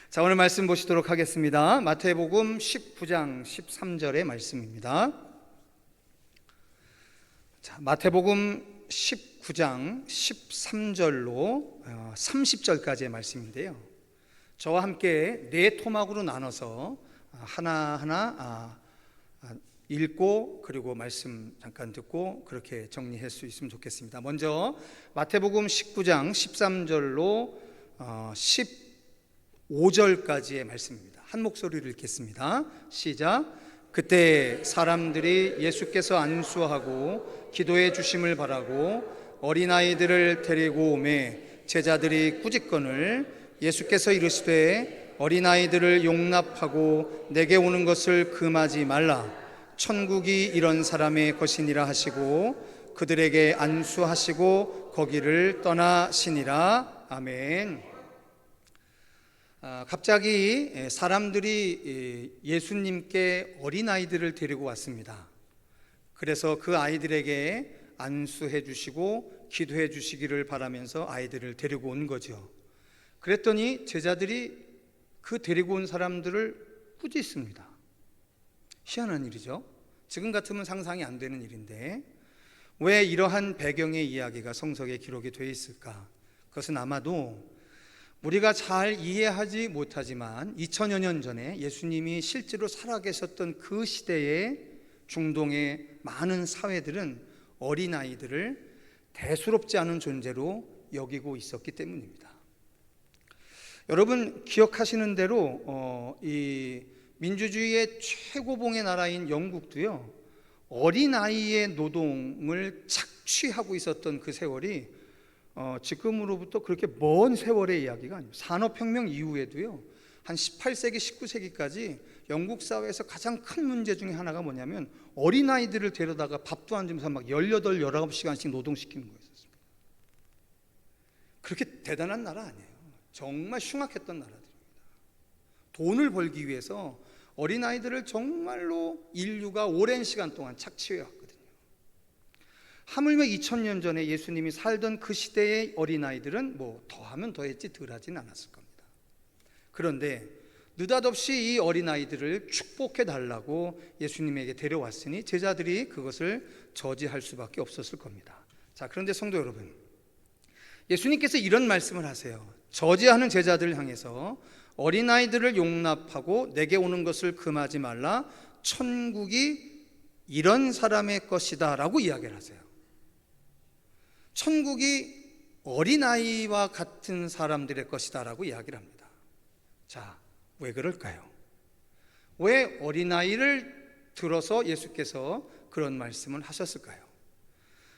자, 오늘 말씀 보시도록 하겠습니다. 마태복음 19장 13절의 말씀입니다. 자, 마태복음 19장 13절로 30절까지의 말씀인데요. 저와 함께 네 토막으로 나눠서 하나하나 읽고 그리고 말씀 잠깐 듣고 그렇게 정리할 수 있으면 좋겠습니다. 먼저 마태복음 19장 13절로 15절까지의 말씀입니다. 한 목소리로 읽겠습니다. 시작. 그때 사람들이 예수께서 안수하고 기도해 주심을 바라고 어린아이들을 데리고 오매 제자들이 꾸짖거늘 예수께서 이르시되 어린아이들을 용납하고 내게 오는 것을 금하지 말라. 천국이 이런 사람의 것이니라 하시고 그들에게 안수하시고 거기를 떠나시니라. 아멘. 갑자기 사람들이 예수님께 어린아이들을 데리고 왔습니다. 그래서 그 아이들에게 안수해 주시고 기도해 주시기를 바라면서 아이들을 데리고 온 거죠. 그랬더니 제자들이 그 데리고 온 사람들을 꾸짖습니다. 희한한 일이죠. 지금 같으면 상상이 안 되는 일인데 왜 이러한 배경의 이야기가 성서에 기록이 되어 있을까? 그것은 아마도 우리가 잘 이해하지 못하지만 2000여 년 전에 예수님이 실제로 살아계셨던 그 시대의 중동의 많은 사회들은 어린아이들을 대수롭지 않은 존재로 여기고 있었기 때문입니다. 여러분 기억하시는 대로 이 민주주의의 최고봉의 나라인 영국도요, 어린아이의 노동을 착취하고 있었던 그 세월이 지금으로부터 그렇게 먼 세월의 이야기가 아닙니다. 산업혁명 이후에도요, 한 18세기, 19세기까지 영국 사회에서 가장 큰 문제 중에 하나가 뭐냐면 어린아이들을 데려다가 밥도 안 주면서 막 18, 19시간씩 노동시키는 거였습니다. 그렇게 대단한 나라 아니에요. 정말 흉악했던 나라들입니다. 돈을 벌기 위해서 어린아이들을 정말로 인류가 오랜 시간 동안 착취해 왔거든요. 하물며 2000년 전에 예수님이 살던 그 시대의 어린아이들은 뭐 더하면 더했지 덜하진 않았을 겁니다. 그런데 느닷없이 이 어린아이들을 축복해 달라고 예수님에게 데려왔으니 제자들이 그것을 저지할 수밖에 없었을 겁니다. 자, 그런데 성도 여러분, 예수님께서 이런 말씀을 하세요. 저지하는 제자들을 향해서 어린아이들을 용납하고 내게 오는 것을 금하지 말라. 천국이 이런 사람의 것이다 라고 이야기를 하세요. 천국이 어린아이와 같은 사람들의 것이다 라고 이야기를 합니다. 자, 왜 그럴까요? 왜 어린아이를 들어서 예수께서 그런 말씀을 하셨을까요?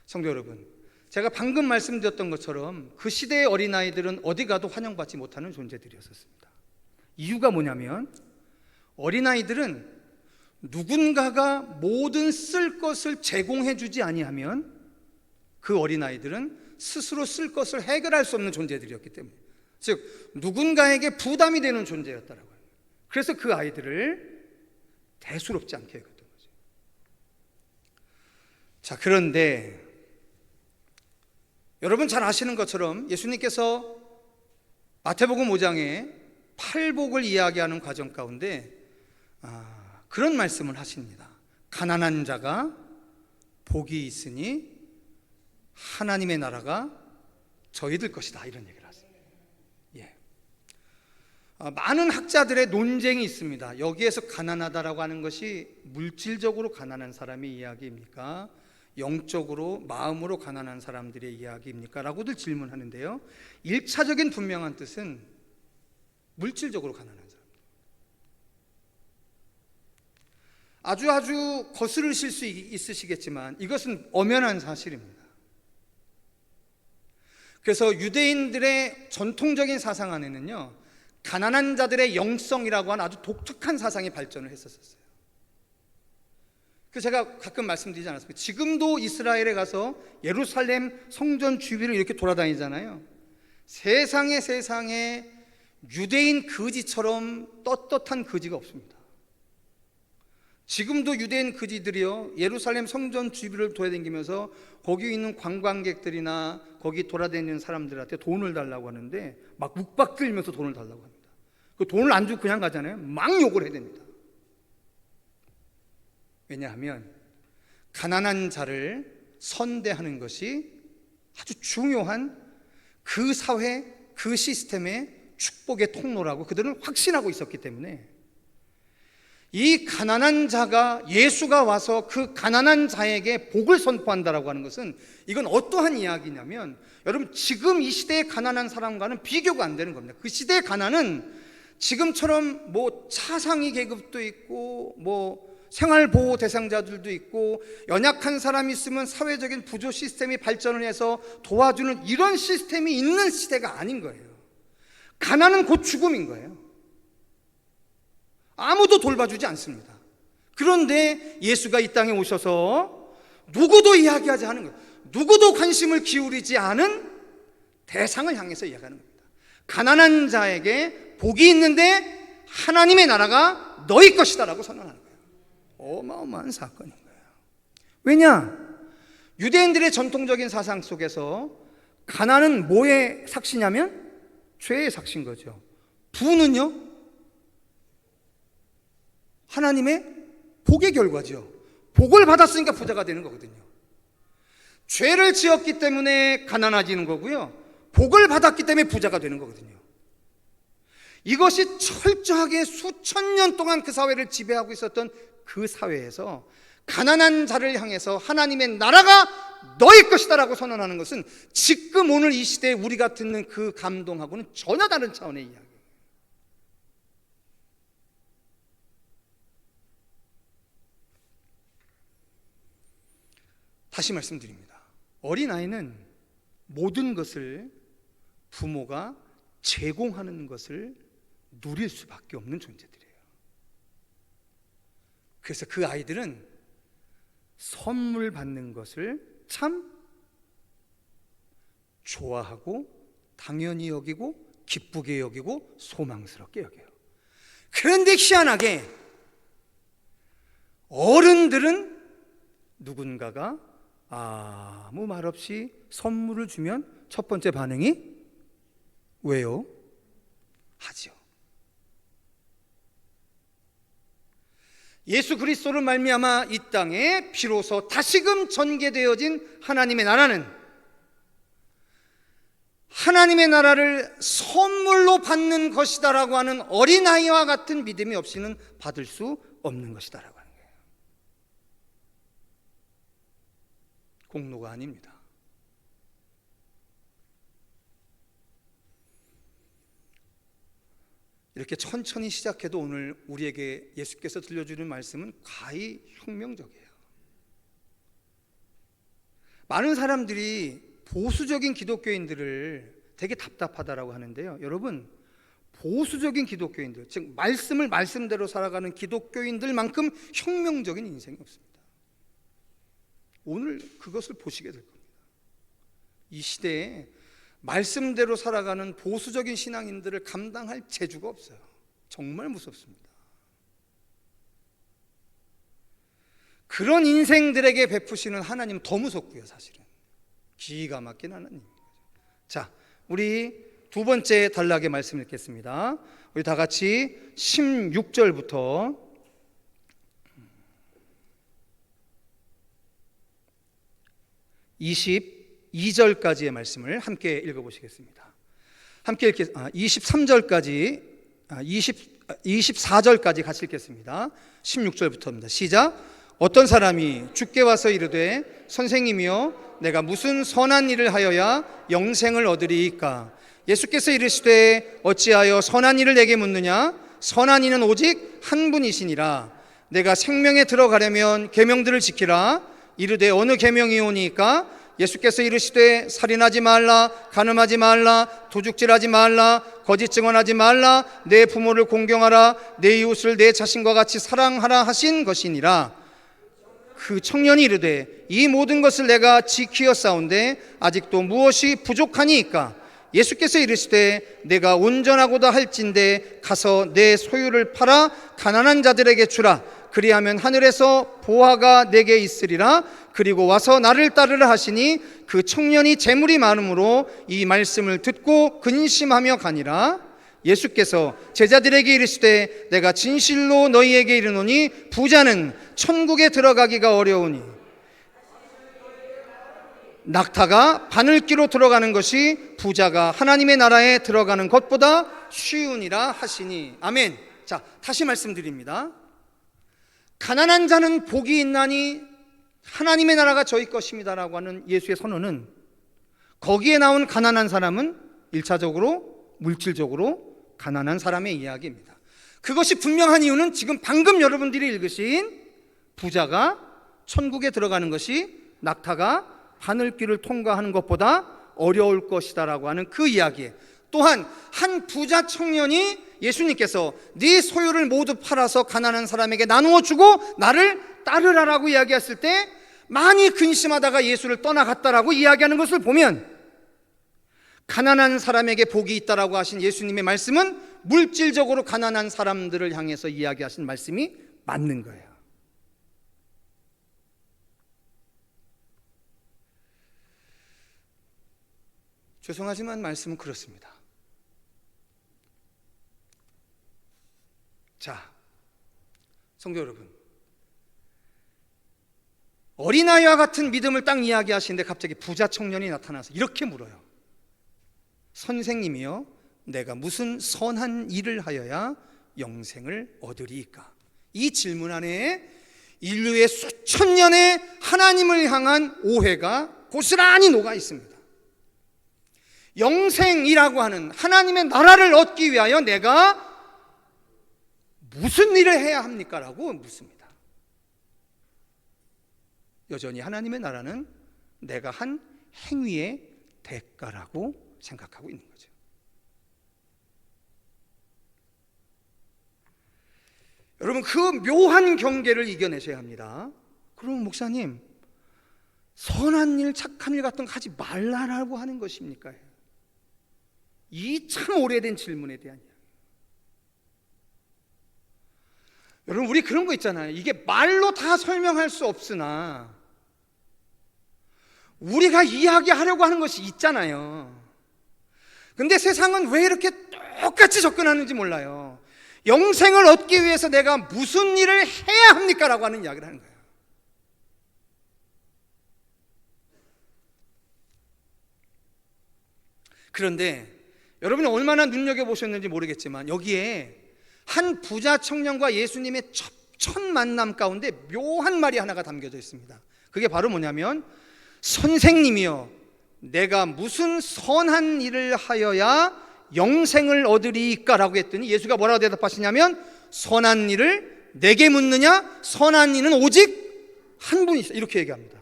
성도 여러분, 제가 방금 말씀드렸던 것처럼 그 시대의 어린아이들은 어디 가도 환영받지 못하는 존재들이었습니다. 이유가 뭐냐면 어린아이들은 누군가가 모든 쓸 것을 제공해 주지 아니하면 그 어린아이들은 스스로 쓸 것을 해결할 수 없는 존재들이었기 때문에, 즉 누군가에게 부담이 되는 존재였다라고 해요. 그래서 그 아이들을 대수롭지 않게 여겼던 거죠. 자, 그런데 여러분 잘 아시는 것처럼 예수님께서 마태복음 5장에 팔복을 이야기하는 과정 가운데 그런 말씀을 하십니다. 가난한 자가 복이 있으니 하나님의 나라가 저희들 것이다, 이런 얘기를 하십니다. 예. 많은 학자들의 논쟁이 있습니다. 여기에서 가난하다라고 하는 것이 물질적으로 가난한 사람의 이야기입니까? 영적으로 마음으로 가난한 사람들의 이야기입니까? 라고들 질문하는데요, 1차적인 분명한 뜻은 물질적으로 가난한 사람. 아주 거스르실 수 있으시겠지만 이것은 엄연한 사실입니다. 그래서 유대인들의 전통적인 사상 안에는요, 가난한 자들의 영성이라고 하는 아주 독특한 사상이 발전을 했었어요. 그래서 제가 가끔 말씀드리지 않았습니까? 지금도 이스라엘에 가서 예루살렘 성전 주위를 이렇게 돌아다니잖아요. 세상에 유대인 거지처럼 떳떳한 거지가 없습니다. 지금도 유대인 거지들이요, 예루살렘 성전 주위를 돌아다니면서 거기 있는 관광객들이나 거기 돌아다니는 사람들한테 돈을 달라고 하는데 막 묵박들면서 돈을 달라고 합니다. 그 돈을 안 주고 그냥 가잖아요. 막 욕을 해야 됩니다. 왜냐하면 가난한 자를 선대하는 것이 아주 중요한 그 사회, 그 시스템의 축복의 통로라고 그들은 확신하고 있었기 때문에 이 가난한 자가, 예수가 와서 그 가난한 자에게 복을 선포한다라고 하는 것은 이건 어떠한 이야기냐면, 여러분 지금 이 시대의 가난한 사람과는 비교가 안 되는 겁니다. 그 시대의 가난은 지금처럼 뭐 차상위 계급도 있고 뭐 생활보호 대상자들도 있고 연약한 사람이 있으면 사회적인 부조 시스템이 발전을 해서 도와주는 이런 시스템이 있는 시대가 아닌 거예요. 가난은 곧 죽음인 거예요. 아무도 돌봐주지 않습니다. 그런데 예수가 이 땅에 오셔서 누구도 이야기하지 않은 거예요. 누구도 관심을 기울이지 않은 대상을 향해서 이야기하는 겁니다. 가난한 자에게 복이 있는데 하나님의 나라가 너희 것이다라고 선언하는 거예요. 어마어마한 사건인 거예요. 왜냐? 유대인들의 전통적인 사상 속에서 가난은 뭐의 삭시냐면 죄의 삭시인 거죠. 부는요, 하나님의 복의 결과죠. 복을 받았으니까 부자가 되는 거거든요. 죄를 지었기 때문에 가난해지는 거고요, 복을 받았기 때문에 부자가 되는 거거든요. 이것이 철저하게 수천 년 동안 그 사회를 지배하고 있었던 그 사회에서 가난한 자를 향해서 하나님의 나라가 너희 것이다라고 선언하는 것은 지금 오늘 이 시대에 우리가 듣는 그 감동하고는 전혀 다른 차원의 이야기예요. 다시 말씀드립니다. 어린아이는 모든 것을 부모가 제공하는 것을 누릴 수밖에 없는 존재들이에요. 그래서 그 아이들은 선물 받는 것을 참 좋아하고 당연히 여기고 기쁘게 여기고 소망스럽게 여겨요. 그런데 희한하게 어른들은 누군가가 아무 말 없이 선물을 주면 첫 번째 반응이 왜요? 하죠. 예수 그리스도를 말미암아 이 땅에 비로소 다시금 전개되어진 하나님의 나라는 하나님의 나라를 선물로 받는 것이다라고 하는 어린아이와 같은 믿음이 없이는 받을 수 없는 것이다라고 하는 거예요. 공로가 아닙니다. 이렇게 천천히 시작해도 오늘 우리에게 예수께서 들려주는 말씀은 과히 혁명적이에요. 많은 사람들이 보수적인 기독교인들을 되게 답답하다라고 하는데요, 여러분, 보수적인 기독교인들, 즉 말씀을 말씀대로 살아가는 기독교인들만큼 혁명적인 인생이 없습니다. 오늘 그것을 보시게 될 겁니다. 이 시대에 말씀대로 살아가는 보수적인 신앙인들을 감당할 재주가 없어요. 정말 무섭습니다. 그런 인생들에게 베푸시는 하나님 더 무섭고요, 사실은. 기가 막힌 하나님인 거죠. 자, 우리 두 번째 단락의 말씀 읽겠습니다. 우리 다 같이 16절부터 22절까지의 말씀을 함께 읽어보시겠습니다. 함께 23절까지 24절까지 같이 읽겠습니다. 16절부터입니다. 시작. 어떤 사람이 주께 와서 이르되 선생님이여 내가 무슨 선한 일을 하여야 영생을 얻으리이까? 예수께서 이르시되 어찌하여 선한 일을 내게 묻느냐? 선한 이는 오직 한 분이시니라. 내가 생명에 들어가려면 계명들을 지키라. 이르되 어느 계명이오니까? 예수께서 이르시되 살인하지 말라, 간음하지 말라, 도둑질하지 말라, 거짓 증언하지 말라, 내 부모를 공경하라, 내 이웃을 내 자신과 같이 사랑하라 하신 것이니라. 그 청년이 이르되 이 모든 것을 내가 지키었사온데 아직도 무엇이 부족하니이까? 예수께서 이르시되 내가 온전하고다 할진대 가서 내 소유를 팔아 가난한 자들에게 주라. 그리하면 하늘에서 보화가 내게 있으리라. 그리고 와서 나를 따르라 하시니 그 청년이 재물이 많음으로 이 말씀을 듣고 근심하며 가니라. 예수께서 제자들에게 이르시되 내가 진실로 너희에게 이르노니 부자는 천국에 들어가기가 어려우니 낙타가 바늘귀로 들어가는 것이 부자가 하나님의 나라에 들어가는 것보다 쉬우니라 하시니. 아멘. 자, 다시 말씀드립니다. 가난한 자는 복이 있나니 하나님의 나라가 저희 것입니다라고 하는 예수의 선언은, 거기에 나온 가난한 사람은 1차적으로 물질적으로 가난한 사람의 이야기입니다. 그것이 분명한 이유는 지금 방금 여러분들이 읽으신 부자가 천국에 들어가는 것이 낙타가 바늘귀를 통과하는 것보다 어려울 것이다라고 하는 그 이야기에, 또한 한 부자 청년이 예수님께서 네 소유를 모두 팔아서 가난한 사람에게 나누어 주고 나를 따르라라고 이야기했을 때 많이 근심하다가 예수를 떠나갔다라고 이야기하는 것을 보면, 가난한 사람에게 복이 있다라고 하신 예수님의 말씀은 물질적으로 가난한 사람들을 향해서 이야기하신 말씀이 맞는 거예요. 죄송하지만 말씀은 그렇습니다. 자, 성도 여러분, 어린아이와 같은 믿음을 딱 이야기하시는데 갑자기 부자 청년이 나타나서 이렇게 물어요. 선생님이여, 내가 무슨 선한 일을 하여야 영생을 얻으리이까? 이 질문 안에 인류의 수천 년의 하나님을 향한 오해가 고스란히 녹아 있습니다. 영생이라고 하는 하나님의 나라를 얻기 위하여 내가 무슨 일을 해야 합니까? 라고 묻습니다. 여전히 하나님의 나라는 내가 한 행위의 대가라고 생각하고 있는 거죠. 여러분, 그 묘한 경계를 이겨내셔야 합니다. 그러면 목사님, 선한 일, 착한 일 같은 거 하지 말라라고 하는 것입니까? 이 참 오래된 질문에 대한 이야기. 여러분, 우리 그런 거 있잖아요. 이게 말로 다 설명할 수 없으나 우리가 이야기하려고 하는 것이 있잖아요. 근데 세상은 왜 이렇게 똑같이 접근하는지 몰라요. 영생을 얻기 위해서 내가 무슨 일을 해야 합니까? 라고 하는 이야기를 하는 거예요. 그런데 여러분이 얼마나 눈여겨보셨는지 모르겠지만 여기에 한 부자 청년과 예수님의 첫 만남 가운데 묘한 말이 하나가 담겨져 있습니다. 그게 바로 뭐냐면, 선생님이여, 내가 무슨 선한 일을 하여야 영생을 얻으리까? 라고 했더니 예수가 뭐라고 대답하시냐면, 선한 일을 내게 묻느냐? 선한 이는 오직 한 분이 있어. 이렇게 얘기합니다.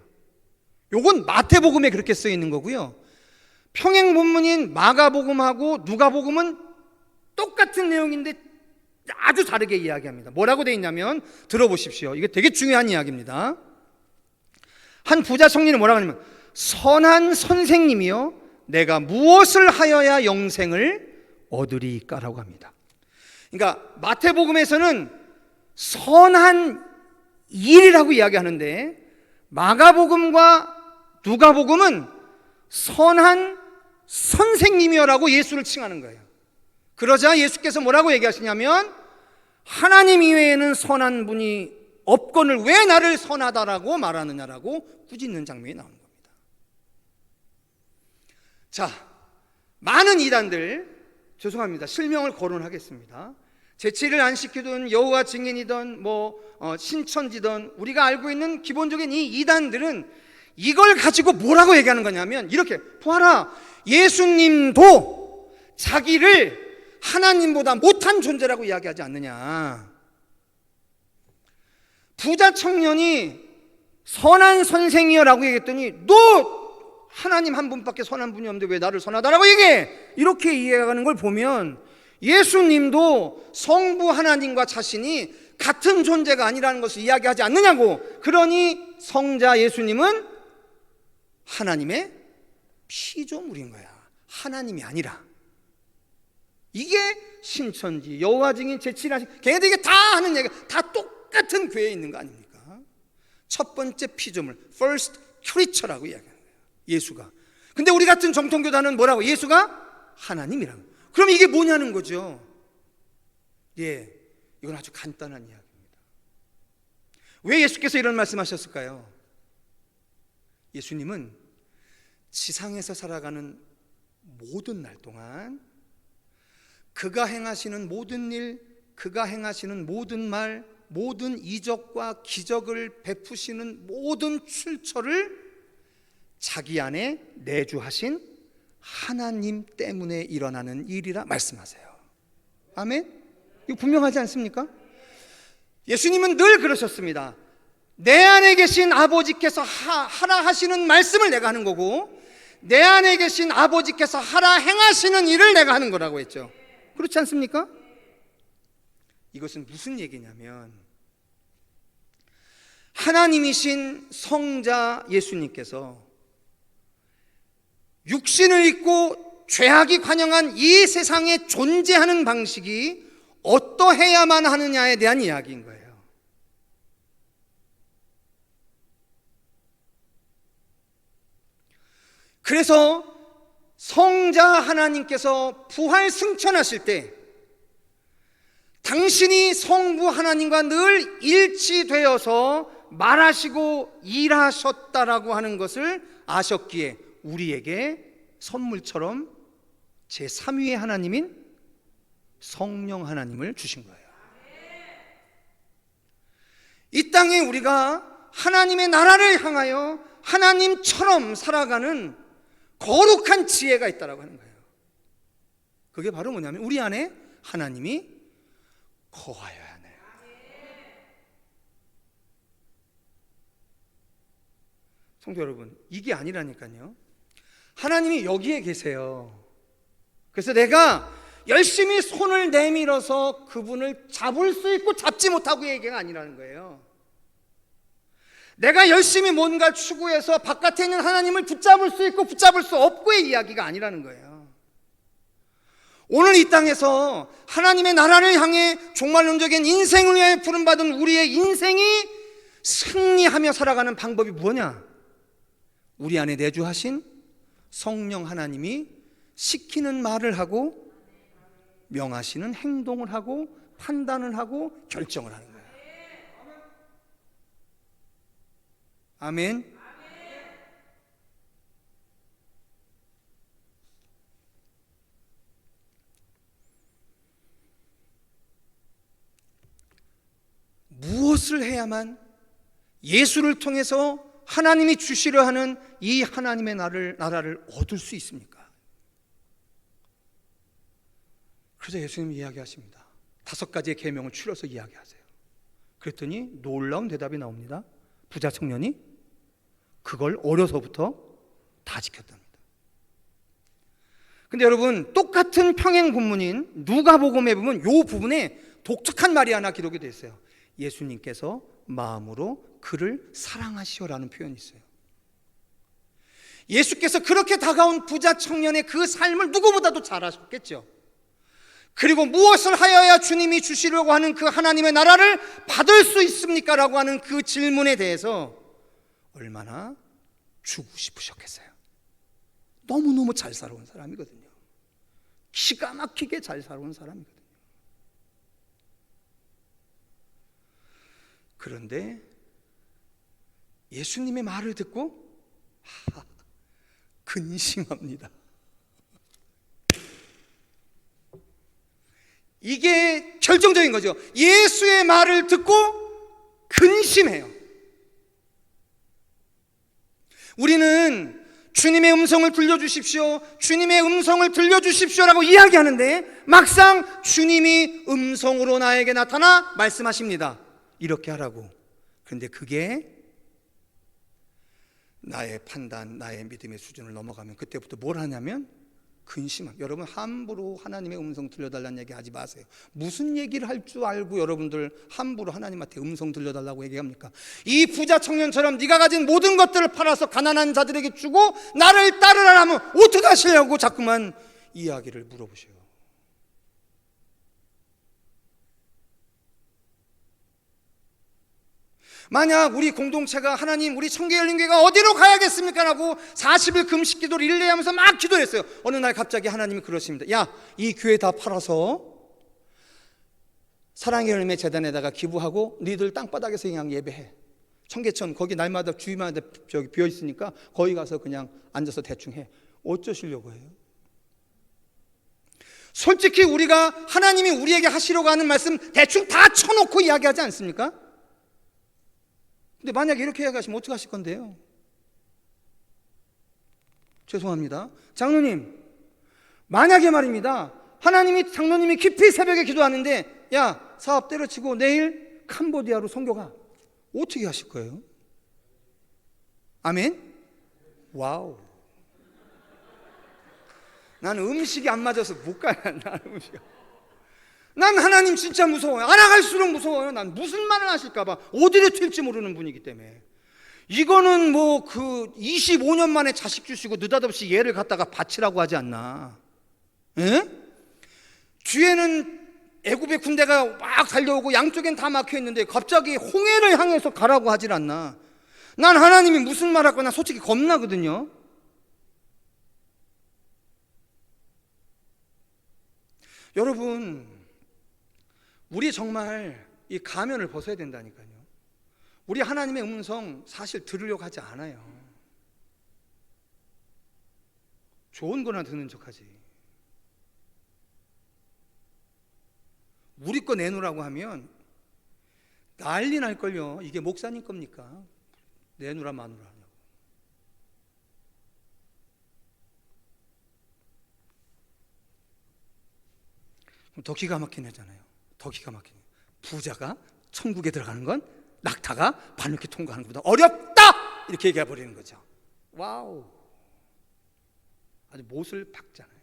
요건 마태복음에 그렇게 쓰여 있는 거고요, 평행 본문인 마가복음하고 누가복음은 똑같은 내용인데 아주 다르게 이야기합니다. 뭐라고 되어 있냐면, 들어보십시오. 이게 되게 중요한 이야기입니다. 한 부자 청년이 뭐라고 하냐면, 선한 선생님이여, 내가 무엇을 하여야 영생을 얻으리까? 라고 합니다. 그러니까 마태복음에서는 선한 일이라고 이야기하는데 마가복음과 누가복음은 선한 선생님이여라고 예수를 칭하는 거예요. 그러자 예수께서 뭐라고 얘기하시냐면, 하나님 이외에는 선한 분이 없거늘 왜 나를 선하다라고 말하느냐라고 꾸짖는 장면이 나오는 겁니다. 자, 많은 이단들, 죄송합니다, 실명을 거론하겠습니다. 제치를 안 시키든 여호와 증인이든 신천지든 우리가 알고 있는 기본적인 이 이단들은 이걸 가지고 뭐라고 얘기하는 거냐면, 이렇게 보아라, 예수님도 자기를 하나님보다 못한 존재라고 이야기하지 않느냐. 부자 청년이 선한 선생이여라고 얘기했더니 너 하나님 한 분밖에 선한 분이 없는데 왜 나를 선하다라고 얘기해? 이렇게 이해하는 걸 보면 예수님도 성부 하나님과 자신이 같은 존재가 아니라는 것을 이야기하지 않느냐고. 그러니 성자 예수님은 하나님의 피조물인 거야, 하나님이 아니라. 이게 신천지, 여호와 증인, 제칠하신, 걔네들 이게 다 하는 얘기, 다 똑같은 교회에 있는 거 아닙니까? 첫 번째 피조물, first creature라고 이야기하는 거예요, 예수가. 근데 우리 같은 정통교단은 뭐라고? 예수가 하나님이라고. 그럼 이게 뭐냐는 거죠. 예, 이건 아주 간단한 이야기입니다. 왜 예수께서 이런 말씀하셨을까요? 예수님은 지상에서 살아가는 모든 날 동안 그가 행하시는 모든 일, 그가 행하시는 모든 말, 모든 이적과 기적을 베푸시는 모든 출처를 자기 안에 내주하신 하나님 때문에 일어나는 일이라 말씀하세요. 아멘? 이거 분명하지 않습니까? 예수님은 늘 그러셨습니다. 내 안에 계신 아버지께서 하라 하시는 말씀을 내가 하는 거고, 내 안에 계신 아버지께서 하라 행하시는 일을 내가 하는 거라고 했죠. 그렇지 않습니까? 이것은 무슨 얘기냐면, 하나님이신 성자 예수님께서 육신을 입고 죄악이 관영한 이 세상에 존재하는 방식이 어떠해야만 하느냐에 대한 이야기인 거예요. 그래서 성자 하나님께서 부활 승천하실 때 당신이 성부 하나님과 늘 일치되어서 말하시고 일하셨다라고 하는 것을 아셨기에 우리에게 선물처럼 제3위의 하나님인 성령 하나님을 주신 거예요. 이 땅에 우리가 하나님의 나라를 향하여 하나님처럼 살아가는 거룩한 지혜가 있다라고 하는 거예요. 그게 바로 뭐냐면 우리 안에 하나님이 거하여야 하네요. 성도 여러분, 이게 아니라니까요. 하나님이 여기에 계세요. 그래서 내가 열심히 손을 내밀어서 그분을 잡을 수 있고 잡지 못하고 얘기가 아니라는 거예요. 내가 열심히 뭔가 추구해서 바깥에 있는 하나님을 붙잡을 수 있고 붙잡을 수 없고의 이야기가 아니라는 거예요. 오늘 이 땅에서 하나님의 나라를 향해 종말론적인 인생을 위해 부름받은 우리의 인생이 승리하며 살아가는 방법이 뭐냐? 우리 안에 내주하신 성령 하나님이 시키는 말을 하고 명하시는 행동을 하고 판단을 하고 결정을 하는 거예요. 아멘. 무엇을 해야만 예수를 통해서 하나님이 주시려 하는 이 하나님의 나라를 얻을 수 있습니까? 그래서 예수님이 이야기하십니다. 5가지의 계명을 추려서 이야기하세요. 그랬더니 놀라운 대답이 나옵니다. 부자 청년이 그걸 어려서부터 다 지켰답니다. 근데 여러분, 똑같은 평행 본문인 누가복음에 보면 이 부분에 독특한 말이 하나 기록이 되어 있어요. 예수님께서 마음으로 그를 사랑하시오라는 표현이 있어요. 예수께서 그렇게 다가온 부자 청년의 그 삶을 누구보다도 잘 아셨겠죠. 그리고 무엇을 하여야 주님이 주시려고 하는 그 하나님의 나라를 받을 수 있습니까? 라고 하는 그 질문에 대해서 얼마나 주고 싶으셨겠어요. 너무너무 잘 살아온 사람이거든요. 기가 막히게 잘 살아온 사람이거든요. 그런데 예수님의 말을 듣고 근심합니다. 이게 결정적인 거죠. 예수의 말을 듣고 근심해요. 우리는 주님의 음성을 들려주십시오, 주님의 음성을 들려주십시오라고 이야기하는데 막상 주님이 음성으로 나에게 나타나 말씀하십니다. 이렇게 하라고. 그런데 그게 나의 판단, 나의 믿음의 수준을 넘어가면 그때부터 뭘 하냐면 근심합니다. 여러분, 함부로 하나님의 음성 들려달라는 얘기 하지 마세요. 무슨 얘기를 할 줄 알고 여러분들 함부로 하나님한테 음성 들려달라고 얘기합니까? 이 부자 청년처럼 네가 가진 모든 것들을 팔아서 가난한 자들에게 주고 나를 따르라 하면 어떻게 하시려고 자꾸만 이야기를 물어보셔요. 만약 우리 공동체가 하나님 우리 청계열린교회가 어디로 가야겠습니까? 라고 40일 금식 기도를 릴레이하면서 막 기도했어요. 어느 날 갑자기 하나님이 그러십니다. 야, 이 교회 다 팔아서 사랑의 열매 재단에다가 기부하고 니들 땅바닥에서 그냥 예배해. 청계천 거기 날마다 주위마다 저기 비어 있으니까 거기 가서 그냥 앉아서 대충 해. 어쩌시려고 해요? 솔직히 우리가 하나님이 우리에게 하시려고 하는 말씀 대충 다 쳐놓고 이야기하지 않습니까? 근데 만약에 이렇게 이야기하시면 어떻게 하실 건데요? 죄송합니다. 장로님, 만약에 말입니다, 하나님이 장로님이 깊이 새벽에 기도하는데 야, 사업 때려치고 내일 캄보디아로 선교가, 어떻게 하실 거예요? 아멘? 와우. 난 음식이 안 맞아서 못 가요. 난 하나님 진짜 무서워요. 알아갈수록 무서워요. 난 무슨 말을 하실까봐 어디로 튈지 모르는 분이기 때문에. 이거는 뭐 그 25년 만에 자식 주시고 느닷없이 얘를 갖다가 바치라고 하지 않나? 에? 뒤에는 애굽의 군대가 막 달려오고 양쪽엔 다 막혀 있는데 갑자기 홍해를 향해서 가라고 하질 않나? 난 하나님이 무슨 말 할까 난 솔직히 겁나거든요. 여러분, 우리 정말 이 가면을 벗어야 된다니까요. 우리 하나님의 음성 사실 들으려고 하지 않아요. 좋은 거나 듣는 척하지. 우리 거 내놓으라고 하면 난리 날걸요. 이게 목사님 겁니까? 내놓으라 마누라 하냐고. 더 기가 막힌 애잖아요. 더 기가 막힌 애. 부자가 천국에 들어가는 건 낙타가 바늘길 통과하는 것보다 어렵다! 이렇게 얘기해 버리는 거죠. 와우. 아주 못을 박잖아요.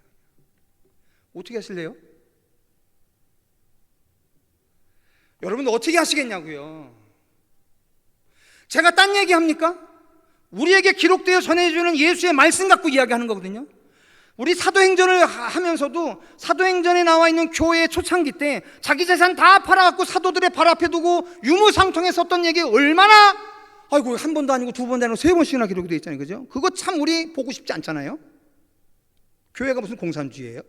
어떻게 하실래요? 여러분들 어떻게 하시겠냐고요? 제가 딴 얘기 합니까? 우리에게 기록되어 전해주는 예수의 말씀 갖고 이야기하는 거거든요. 우리 사도행전을 하면서도 사도행전에 나와 있는 교회의 초창기 때 자기 재산 다 팔아갖고 사도들의 발 앞에 두고 유무상통에 썼던 얘기 얼마나, 아이고, 한 번도 아니고 두 번도 아니고 세 번씩이나 기록이 되어 있잖아요. 그죠? 그거 참 우리 보고 싶지 않잖아요. 교회가 무슨 공산주의예요?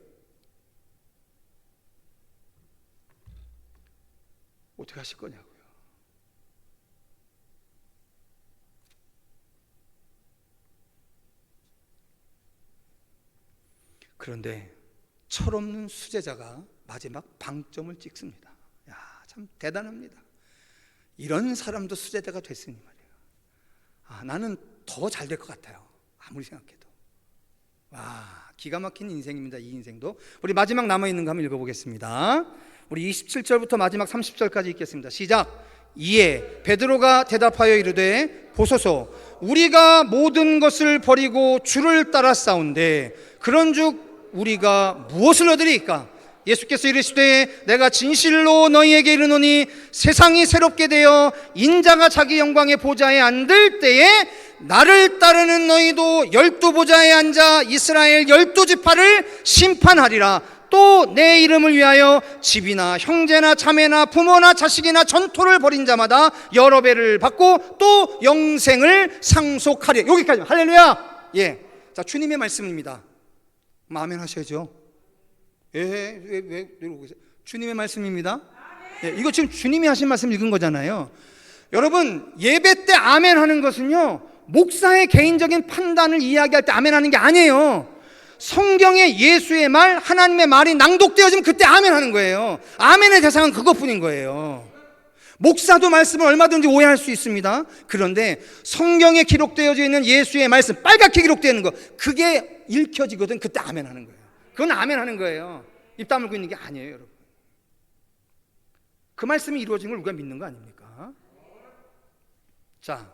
어떻게 하실 거냐고요. 그런데 철없는 수제자가 마지막 방점을 찍습니다. 야, 참 대단합니다. 이런 사람도 수제자가 됐으니 말이에요. 아, 나는 더 잘 될 것 같아요. 아무리 생각해도. 와, 기가 막힌 인생입니다. 이 인생도. 우리 마지막 남아있는 거 한번 읽어보겠습니다. 우리 27절부터 마지막 30절까지 읽겠습니다. 시작. 이에 베드로가 대답하여 이르되 보소서, 우리가 모든 것을 버리고 주를 따라 싸운데 그런즉 우리가 무엇을 얻으리까? 예수께서 이르시되 내가 진실로 너희에게 이르노니 세상이 새롭게 되어 인자가 자기 영광의 보좌에 앉을 때에 나를 따르는 너희도 12보좌에 앉아 이스라엘 12지파를 심판하리라. 또 내 이름을 위하여 집이나 형제나 자매나 부모나 자식이나 전토를 벌인 자마다 여러 배를 받고 또 영생을 상속하리. 여기까지. 할렐루야. 예. 자, 주님의 말씀입니다. 아멘 하셔야죠. 왜 이러고 계세요? 주님의 말씀입니다. 예, 이거 지금 주님이 하신 말씀 읽은 거잖아요. 여러분, 예배 때 아멘 하는 것은요, 목사의 개인적인 판단을 이야기할 때 아멘 하는 게 아니에요. 성경의 예수의 말, 하나님의 말이 낭독되어지면 그때 아멘 하는 거예요. 아멘의 대상은 그것뿐인 거예요. 목사도 말씀을 얼마든지 오해할 수 있습니다. 그런데 성경에 기록되어져 있는 예수의 말씀, 빨갛게 기록되어 있는 거, 그게 읽혀지거든. 그때 아멘 하는 거예요. 그건 아멘 하는 거예요. 입 다물고 있는 게 아니에요, 여러분. 그 말씀이 이루어진 걸 우리가 믿는 거 아닙니까? 자,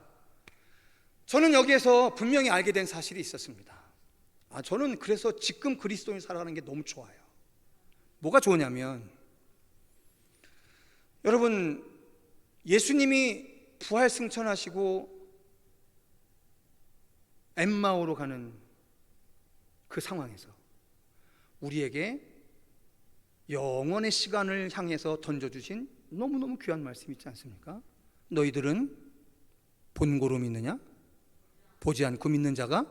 저는 여기에서 분명히 알게 된 사실이 있었습니다. 저는 그래서 지금 그리스도인 살아가는 게 너무 좋아요. 뭐가 좋으냐면, 여러분, 예수님이 부활 승천하시고 엠마오로 가는 그 상황에서 우리에게 영원의 시간을 향해서 던져주신 너무너무 귀한 말씀 있지 않습니까? 너희들은 본고로 믿느냐? 보지 않고 믿는 자가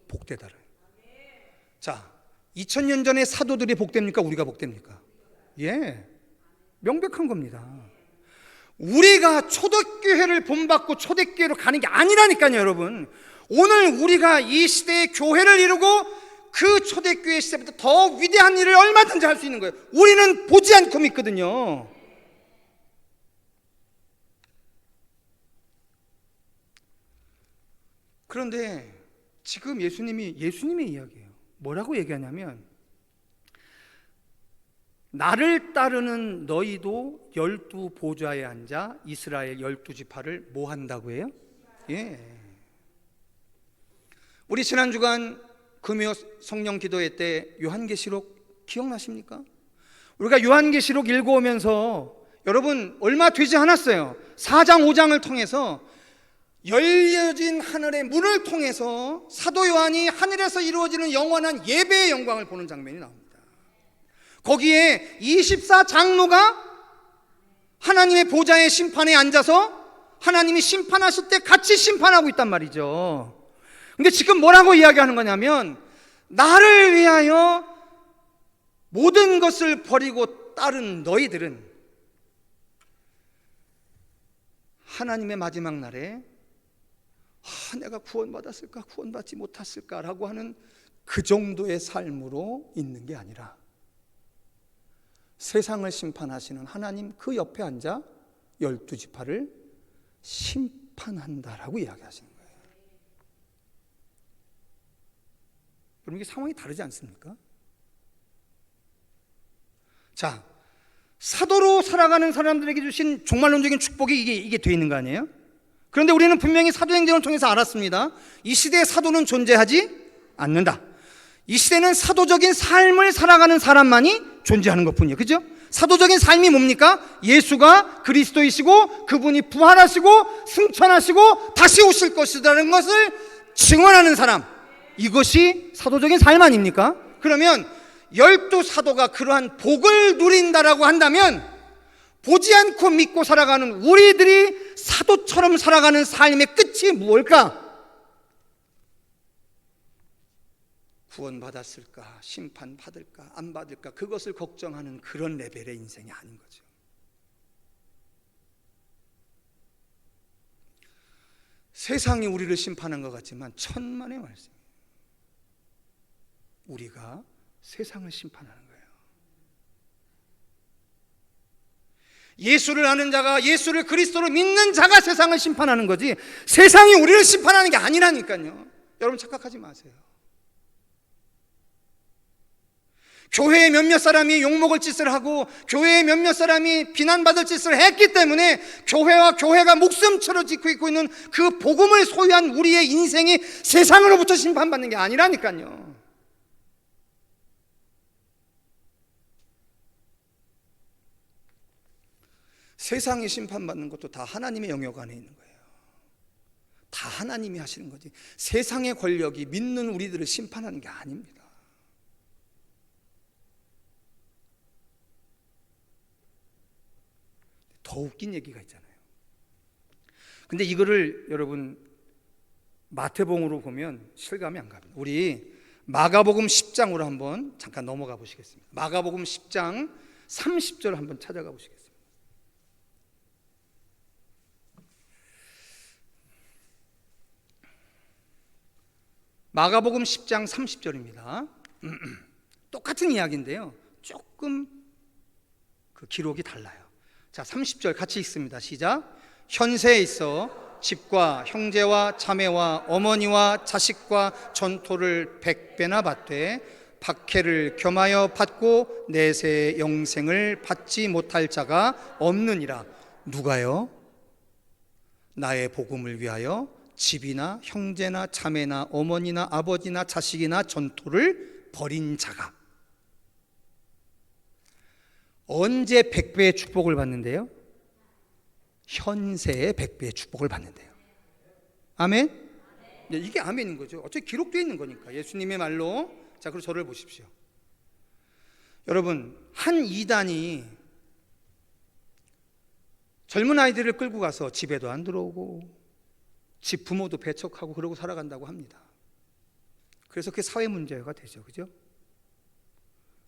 복되다를. 자, 2000년 전에 사도들이 복됩니까? 우리가 복됩니까? 예, 명백한 겁니다. 우리가 초대교회를 본받고 초대교회로 가는 게 아니라니까요, 여러분. 오늘 우리가 이 시대의 교회를 이루고 그 초대교회 시대부터 더 위대한 일을 얼마든지 할 수 있는 거예요. 우리는 보지 않고 믿거든요. 그런데 지금 예수님의 이야기예요. 뭐라고 얘기하냐면, 나를 따르는 너희도 12 보좌에 앉아 이스라엘 12지파를 뭐 한다고 해요? 예. 우리 지난 주간 금요 성령 기도회 때 요한계시록 기억나십니까? 우리가 요한계시록 읽어오면서 여러분 얼마 되지 않았어요. 4장 5장을 통해서 열려진 하늘의 문을 통해서 사도 요한이 하늘에서 이루어지는 영원한 예배의 영광을 보는 장면이 나옵니다. 거기에 24장로가 하나님의 보좌의 심판에 앉아서 하나님이 심판하실 때 같이 심판하고 있단 말이죠. 근데 지금 뭐라고 이야기하는 거냐면, 나를 위하여 모든 것을 버리고 따른 너희들은 하나님의 마지막 날에 내가 구원받았을까 구원받지 못했을까라고 하는 그 정도의 삶으로 있는 게 아니라, 세상을 심판하시는 하나님 그 옆에 앉아 12지파를 심판한다라고 이야기하시는 거예요. 여러분, 이게 상황이 다르지 않습니까? 자, 사도로 살아가는 사람들에게 주신 종말론적인 축복이 이게 돼 있는 거 아니에요? 그런데 우리는 분명히 사도행전을 통해서 알았습니다. 이 시대에 사도는 존재하지 않는다. 이 시대는 사도적인 삶을 살아가는 사람만이 존재하는 것뿐이에요. 그죠? 사도적인 삶이 뭡니까? 예수가 그리스도이시고 그분이 부활하시고 승천하시고 다시 오실 것이라는 것을 증언하는 사람, 이것이 사도적인 삶 아닙니까? 그러면 12사도가 그러한 복을 누린다라고 한다면, 보지 않고 믿고 살아가는 우리들이 사도처럼 살아가는 삶의 끝이 무엇일까? 구원받았을까? 심판받을까? 안 받을까? 그것을 걱정하는 그런 레벨의 인생이 아닌 거죠. 세상이 우리를 심판한 것 같지만 천만의 말씀, 우리가 세상을 심판하는 거예요. 예수를 아는 자가, 예수를 그리스도로 믿는 자가 세상을 심판하는 거지, 세상이 우리를 심판하는 게 아니라니까요. 여러분 착각하지 마세요. 교회의 몇몇 사람이 욕먹을 짓을 하고 교회의 몇몇 사람이 비난받을 짓을 했기 때문에 교회가 목숨처럼 지키고 있는 그 복음을 소유한 우리의 인생이 세상으로부터 심판받는 게 아니라니까요. 세상이 심판받는 것도 다 하나님의 영역 안에 있는 거예요. 다 하나님이 하시는 거지, 세상의 권력이 믿는 우리들을 심판하는 게 아닙니다. 더 웃긴 얘기가 있잖아요. 근데 이거를 여러분 마태복음으로 보면 실감이 안 갑니다. 우리 마가복음 10장으로 한번 잠깐 넘어가 보시겠습니다. 마가복음 10장 30절 한번 찾아가 보시겠습니다. 마가복음 10장 30절입니다. 똑같은 이야기인데요, 조금 그 기록이 달라요. 자, 30절 같이 읽습니다. 시작. 현세에 있어 집과 형제와 자매와 어머니와 자식과 전토를 100배나 받되 박해를 겸하여 받고 내세의 영생을 받지 못할 자가 없느니라. 누가요? 나의 복음을 위하여 집이나 형제나 자매나 어머니나 아버지나 자식이나 전토를 벌인 자가. 언제 100배의 축복을 받는데요? 현세에 100배의 축복을 받는데요. 아멘? 네, 이게 아멘인 거죠. 어차피 기록되어 있는 거니까, 예수님의 말로. 자, 그리고 저를 보십시오. 여러분, 한 이단이 젊은 아이들을 끌고 가서 집에도 안 들어오고 집 부모도 배척하고 그러고 살아간다고 합니다. 그래서 그게 사회 문제가 되죠. 그죠?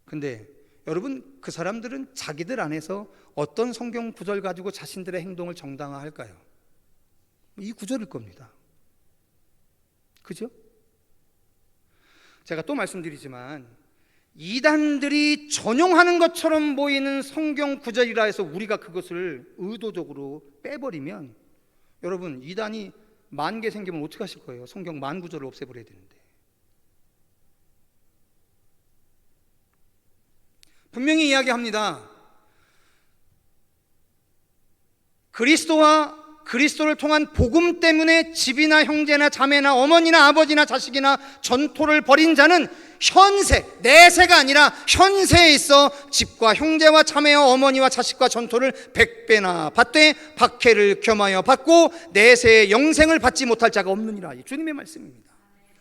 근데 여러분, 그 사람들은 자기들 안에서 어떤 성경 구절 가지고 자신들의 행동을 정당화할까요? 이 구절일 겁니다. 그죠? 제가 또 말씀드리지만 이단들이 전용하는 것처럼 보이는 성경 구절이라 해서 우리가 그것을 의도적으로 빼버리면, 여러분, 이단이 10,000개 생기면 어떻게 하실 거예요? 성경 10,000구절을 없애버려야 되는데. 분명히 이야기합니다. 그리스도를 통한 복음 때문에 집이나 형제나 자매나 어머니나 아버지나 자식이나 전토를 벌인 자는 내세가 아니라 현세에 있어 집과 형제와 자매와 어머니와 자식과 전토를 100배나 받되 박해를 겸하여 받고 내세의 영생을 받지 못할 자가 없느니라. 주님의 말씀입니다.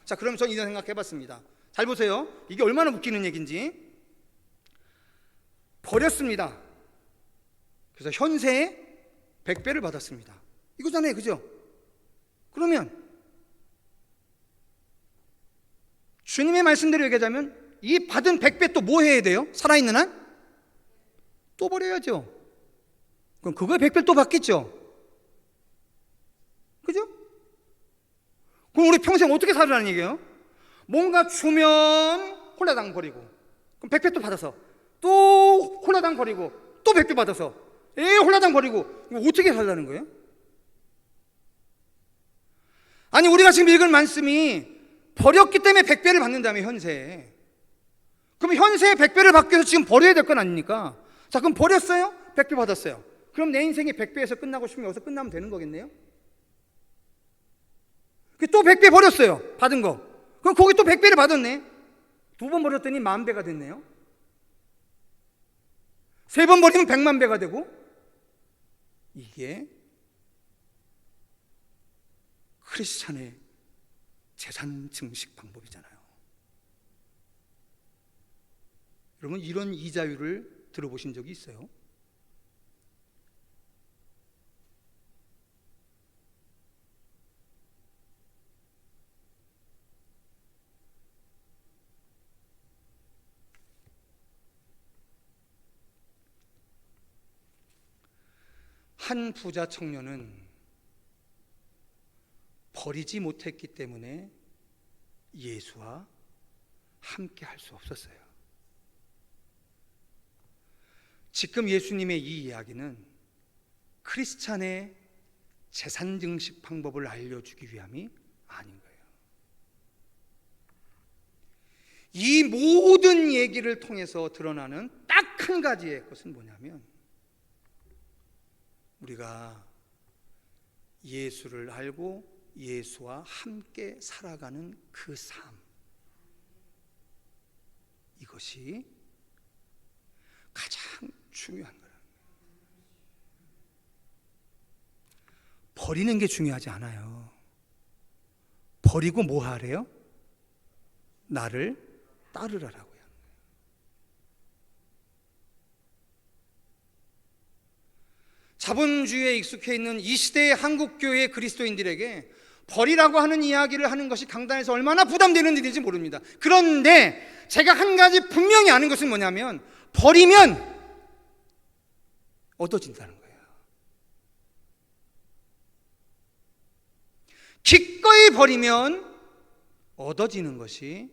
자, 그럼 전 이런 생각해 봤습니다. 잘 보세요. 이게 얼마나 웃기는 얘기인지. 버렸습니다. 그래서 현세에 100배를 받았습니다. 이거잖아요. 그죠? 그러면 주님의 말씀대로 얘기하자면 이 받은 100배 또 뭐 해야 돼요? 살아있는 한? 또 버려야죠. 그럼 그거에 100배를 또 받겠죠. 그죠? 그럼 우리 평생 어떻게 살으라는 얘기예요? 뭔가 주면 홀라당 버리고, 그럼 100배 또 받아서 또 홀라당 버리고 또 100배 받아서 홀라당 버리고, 이거 어떻게 살라는 거예요? 아니, 우리가 지금 읽은 말씀이 버렸기 때문에 100배를 받는다며, 현세에. 그럼 현세에 100배를 받기 위해서 지금 버려야 될 건 아닙니까? 자, 그럼 버렸어요? 100배 받았어요. 그럼 내 인생이 100배에서 끝나고 싶으면 여기서 끝나면 되는 거겠네요? 또 100배 버렸어요. 받은 거. 그럼 거기 또 100배를 받았네. 2번 버렸더니 10,000배가 됐네요. 3번 버리면 1,000,000배가 되고. 이게 크리스찬의 재산 증식 방법이잖아요. 여러분, 이런 이자율을 들어보신 적이 있어요? 한 부자 청년은 버리지 못했기 때문에 예수와 함께 할 수 없었어요. 지금 예수님의 이 이야기는 크리스찬의 재산 증식 방법을 알려주기 위함이 아닌 거예요. 이 모든 얘기를 통해서 드러나는 딱 한 가지의 것은 뭐냐면, 우리가 예수를 알고 예수와 함께 살아가는 그 삶, 이것이 가장 중요한 거예요. 버리는 게 중요하지 않아요. 버리고 뭐 하래요? 나를 따르라라고요. 자본주의에 익숙해 있는 이 시대의 한국교회 그리스도인들에게 버리라고 하는 이야기를 하는 것이 강단에서 얼마나 부담되는 일인지 모릅니다. 그런데 제가 한 가지 분명히 아는 것은 뭐냐면, 버리면 얻어진다는 거예요. 기꺼이 버리면 얻어지는 것이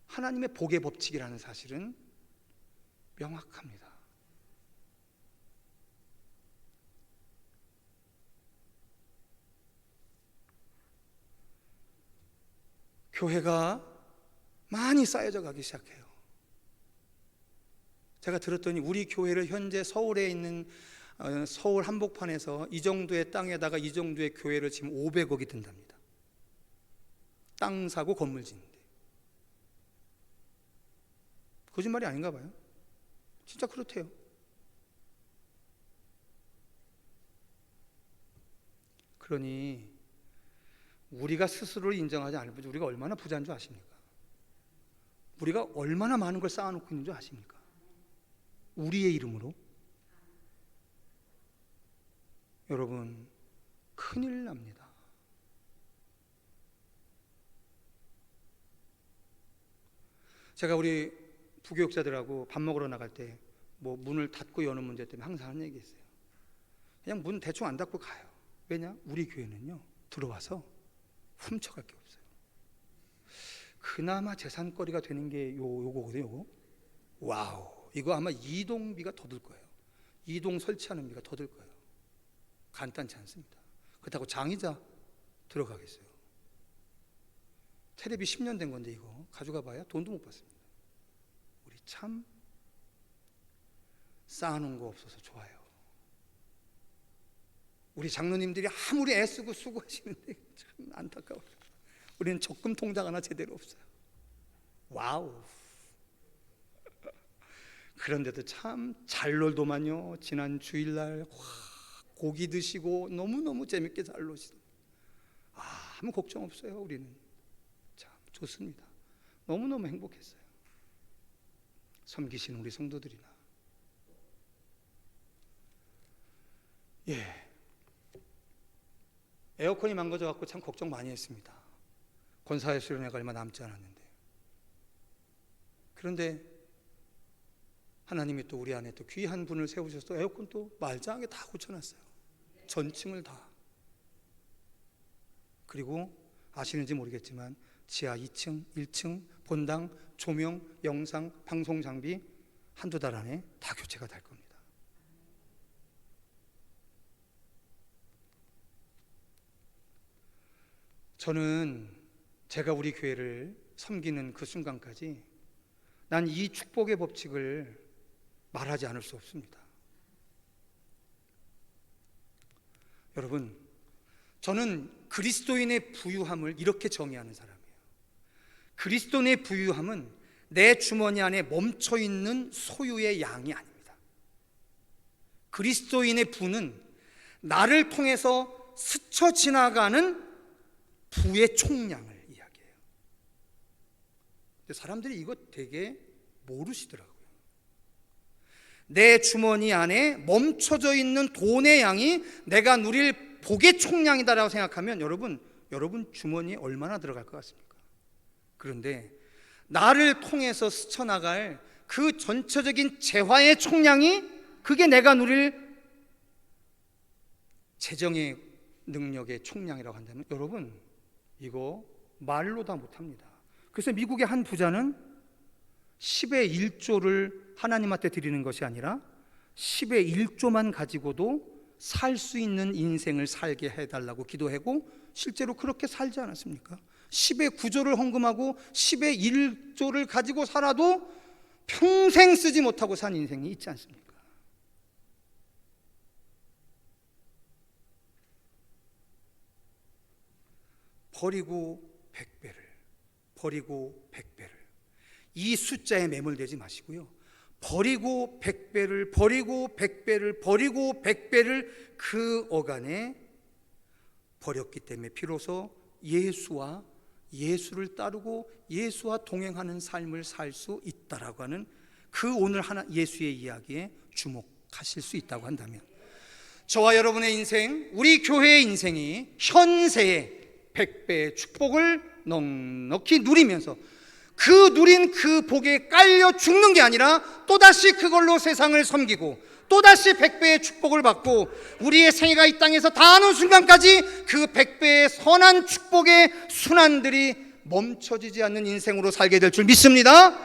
하나님의 복의 법칙이라는 사실은 명확합니다. 교회가 많이 쌓여져 가기 시작해요. 제가 들었더니 우리 교회를 현재 서울에 있는 서울 한복판에서 이 정도의 땅에다가 이 정도의 교회를 지금 500억이 든답니다. 땅 사고 건물 짓는데. 거짓말이 아닌가 봐요. 진짜 그렇대요. 그러니 우리가 스스로를 인정하지 않을 뿐 우리가 얼마나 부자인 줄 아십니까? 우리가 얼마나 많은 걸 쌓아놓고 있는 줄 아십니까? 우리의 이름으로. 여러분, 큰일 납니다. 제가 우리 부교육자들하고 밥 먹으러 나갈 때 뭐 문을 닫고 여는 문제 때문에 항상 하는 얘기 있어요. 그냥 문 대충 안 닫고 가요. 왜냐? 우리 교회는요, 들어와서 훔쳐갈 게 없어요. 그나마 재산거리가 되는 게 요거거든요. 요거. 와우, 이거 아마 이동비가 더 들 거예요. 이동 설치하는 비가 더 들 거예요. 간단치 않습니다. 그렇다고 장의자 들어가겠어요? 테레비 10년 된 건데 이거 가져가 봐야 돈도 못 받습니다. 우리 참 쌓아놓은 거 없어서 좋아요. 우리 장로님들이 아무리 애쓰고 수고하시는데 참 안타까워요. 우리는 적금 통장 하나 제대로 없어요. 와우. 그런데도 참 잘 놀더만요. 지난 주일날 고기 드시고 너무너무 재밌게 잘 노시더라고요. 아무 걱정 없어요. 우리는 참 좋습니다. 너무너무 행복했어요. 섬기시는 우리 성도들이나. 예, 에어컨이 망가져갖고 참 걱정 많이 했습니다. 권사회 수련회가 얼마 남지 않았는데. 그런데 하나님이 또 우리 안에 또 귀한 분을 세우셔서 에어컨 또 말짱하게 다 고쳐놨어요. 전층을 다. 그리고 아시는지 모르겠지만 지하 2층, 1층, 본당, 조명, 영상, 방송 장비 한두 달 안에 다 교체가 될 겁니다. 저는 제가 우리 교회를 섬기는 그 순간까지 난 이 축복의 법칙을 말하지 않을 수 없습니다. 여러분, 저는 그리스도인의 부유함을 이렇게 정의하는 사람이에요. 그리스도인의 부유함은 내 주머니 안에 멈춰있는 소유의 양이 아닙니다. 그리스도인의 부는 나를 통해서 스쳐 지나가는 부의 총량을 이야기해요. 근데 사람들이 이거 되게 모르시더라고요. 내 주머니 안에 멈춰져 있는 돈의 양이 내가 누릴 복의 총량이다라고 생각하면 여러분 주머니에 얼마나 들어갈 것 같습니까? 그런데 나를 통해서 스쳐나갈 그 전체적인 재화의 총량이 그게 내가 누릴 재정의 능력의 총량이라고 한다면 여러분 이거 말로 다 못합니다. 그래서 미국의 한 부자는 10의 1조를 하나님한테 드리는 것이 아니라 10의 1조만 가지고도 살 수 있는 인생을 살게 해달라고 기도하고 실제로 그렇게 살지 않았습니까? 10의 9조를 헌금하고 10의 1조를 가지고 살아도 평생 쓰지 못하고 산 인생이 있지 않습니까? 버리고 100배를, 버리고 100배를. 이 숫자에 매몰되지 마시고요. 버리고 100배를, 버리고 100배를, 버리고 100배를 그 어간에 버렸기 때문에 비로소 예수를 따르고 예수와 동행하는 삶을 살 수 있다라고 하는 그 오늘 예수의 이야기에 주목하실 수 있다고 한다면 저와 여러분의 인생, 우리 교회의 인생이 현세에 100배의 축복을 넉넉히 누리면서 그 누린 그 복에 깔려 죽는 게 아니라 또다시 그걸로 세상을 섬기고 또다시 100배의 축복을 받고 우리의 생애가 이 땅에서 다하는 순간까지 그 100배의 선한 축복의 순환들이 멈춰지지 않는 인생으로 살게 될 줄 믿습니다.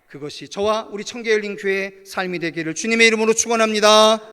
그것이 저와 우리 청계열린 교회의 삶이 되기를 주님의 이름으로 축원합니다.